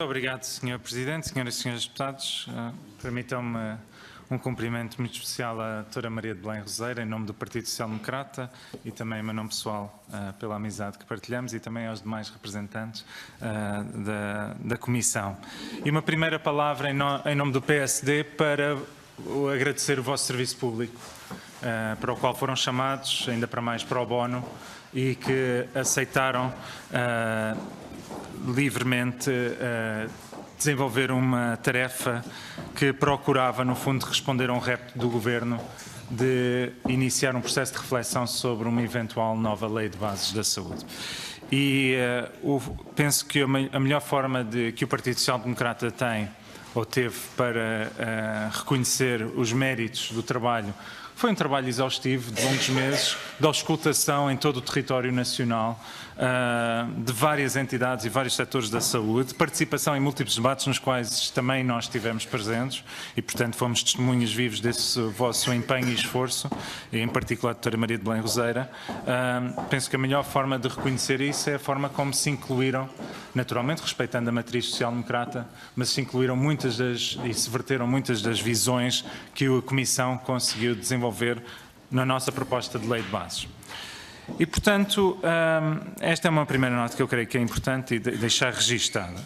Obrigado, Sr. Presidente, Senhoras e Senhores Deputados. Permitam-me um cumprimento muito especial à doutora Maria de Belém Roseira, em nome do Partido Social Democrata e também em meu nome pessoal pela amizade que partilhamos e também aos demais representantes da Comissão. E uma primeira palavra em nome do PSD para agradecer o vosso serviço público, para o qual foram chamados, ainda para mais pro bono, e que aceitaram livremente desenvolver uma tarefa que procurava, no fundo, responder a um repto do Governo de iniciar um processo de reflexão sobre uma eventual nova Lei de Bases da Saúde. E penso que a melhor forma que o Partido Social Democrata tem ou teve para reconhecer os méritos do trabalho foi um trabalho exaustivo de longos meses, de auscultação em todo o território nacional, de várias entidades e vários setores da saúde, participação em múltiplos debates nos quais também nós estivemos presentes e, portanto, fomos testemunhas vivos desse vosso empenho e esforço, e em particular a doutora Maria de Belém Roseira. Penso que a melhor forma de reconhecer isso é a forma como se incluíram, naturalmente respeitando a matriz social-democrata, mas se incluíram e se verteram muitas das visões que a Comissão conseguiu desenvolver na nossa proposta de lei de bases. E, portanto, esta é uma primeira nota que eu creio que é importante e deixar registada.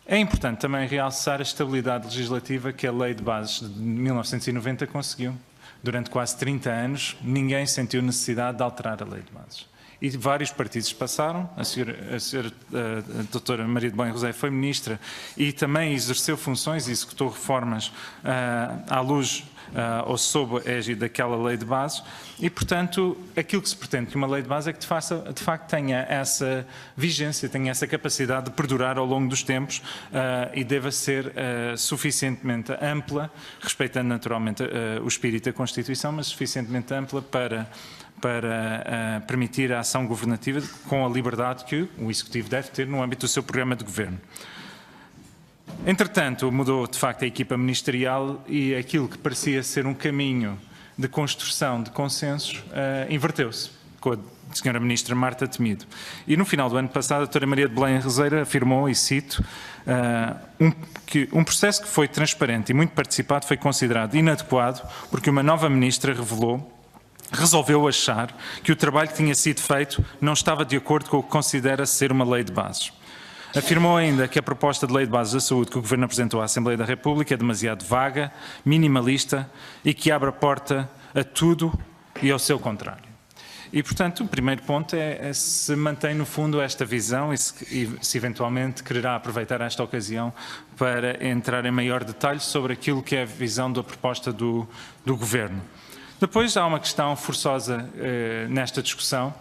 É importante também realçar a estabilidade legislativa que a lei de bases de 1990 conseguiu. Durante quase 30 anos, ninguém sentiu necessidade de alterar a lei de bases. E vários partidos passaram, a doutora Maria de Belém Roseira foi ministra e também exerceu funções e executou reformas à luz ou sob a égide daquela lei de bases e, portanto, aquilo que se pretende que uma lei de base é que de facto tenha essa vigência, tenha essa capacidade de perdurar ao longo dos tempos e deva ser suficientemente ampla, respeitando naturalmente o espírito da Constituição, mas suficientemente ampla para permitir a ação governativa com a liberdade que o Executivo deve ter no âmbito do seu programa de governo. Entretanto, mudou de facto a equipa ministerial e aquilo que parecia ser um caminho de construção de consensos inverteu-se com a Sra. Ministra Marta Temido. E no final do ano passado, a doutora Maria de Belém Roseira afirmou, e cito, que um processo que foi transparente e muito participado foi considerado inadequado porque uma nova ministra resolveu achar que o trabalho que tinha sido feito não estava de acordo com o que considera ser uma lei de bases. Afirmou ainda que a proposta de lei de bases da saúde que o Governo apresentou à Assembleia da República é demasiado vaga, minimalista e que abre a porta a tudo e ao seu contrário. E, portanto, o primeiro ponto é se mantém, no fundo, esta visão e se eventualmente quererá aproveitar esta ocasião para entrar em maior detalhe sobre aquilo que é a visão da proposta do Governo. Depois há uma questão forçosa nesta discussão,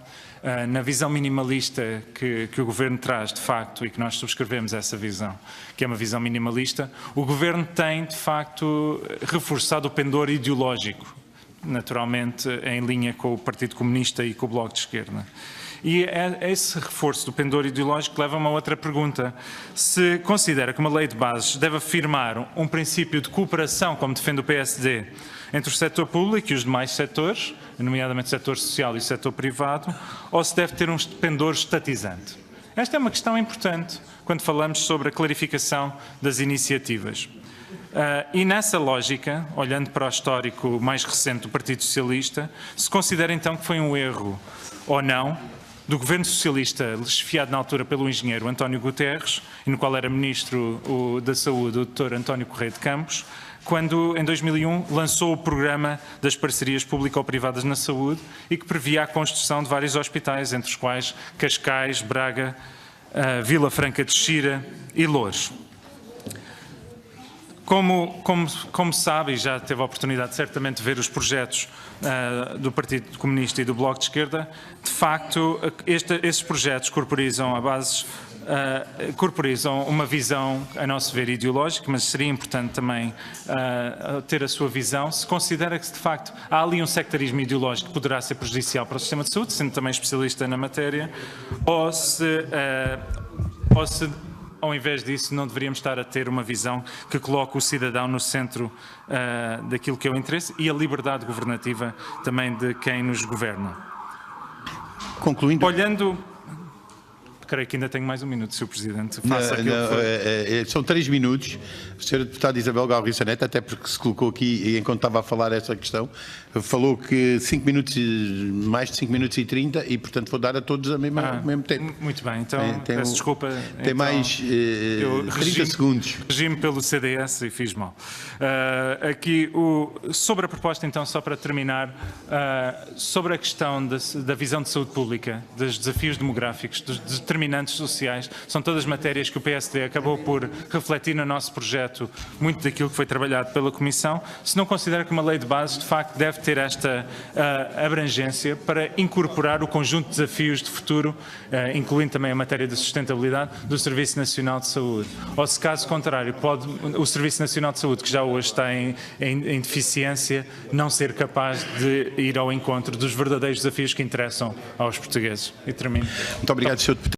na visão minimalista que o Governo traz, de facto, e que nós subscrevemos essa visão, que é uma visão minimalista, o Governo tem, de facto, reforçado o pendor ideológico, naturalmente em linha com o Partido Comunista e com o Bloco de Esquerda. E esse reforço do pendor ideológico leva a uma outra pergunta. Se considera que uma lei de bases deve afirmar um princípio de cooperação, como defende o PSD, entre o setor público e os demais setores, nomeadamente o setor social e o setor privado, ou se deve ter um pendor estatizante? Esta é uma questão importante quando falamos sobre a clarificação das iniciativas. E nessa lógica, olhando para o histórico mais recente do Partido Socialista, se considera então que foi um erro ou não do Governo Socialista, chefiado na altura pelo engenheiro António Guterres, e no qual era Ministro da Saúde o Dr. António Correia de Campos, quando, em 2001, lançou o programa das parcerias público-privadas na saúde e que previa a construção de vários hospitais, entre os quais Cascais, Braga, Vila Franca de Xira e Loures. Como sabe, e já teve a oportunidade certamente de ver os projetos do Partido Comunista e do Bloco de Esquerda, de facto, esses projetos corporizam uma visão, a nosso ver, ideológica, mas seria importante também ter a sua visão. Se considera que, de facto, há ali um sectarismo ideológico que poderá ser prejudicial para o sistema de saúde, sendo também especialista na matéria, ou se ao invés disso, não deveríamos estar a ter uma visão que coloque o cidadão no centro daquilo que é o interesse e a liberdade governativa também de quem nos governa. Concluindo. creio que ainda tenho mais um minuto, Sr. Presidente. Faça aquilo que foi. São 3 minutos. A Sra. Deputada Isabel Galriça Neto, até porque se colocou aqui, e enquanto estava a falar essa questão, falou que 5 minutos, mais de 5 minutos e 30, e portanto vou dar a todos ao mesmo tempo. Muito bem, então peço desculpa. Tem então, mais 30 segundos. Regime pelo CDS e fiz mal. Aqui, sobre a proposta, então, só para terminar, sobre a questão da visão de saúde pública, dos desafios demográficos, dos determinantes sociais, são todas matérias que o PSD acabou por refletir no nosso projeto, muito daquilo que foi trabalhado pela Comissão. Se não considera que uma lei de base, de facto, deve ter esta abrangência para incorporar o conjunto de desafios de futuro, incluindo também a matéria da sustentabilidade do Serviço Nacional de Saúde. Ou se caso contrário, pode o Serviço Nacional de Saúde, que já hoje está em deficiência, não ser capaz de ir ao encontro dos verdadeiros desafios que interessam aos portugueses. E termino. Muito obrigado, Sr. Deputado.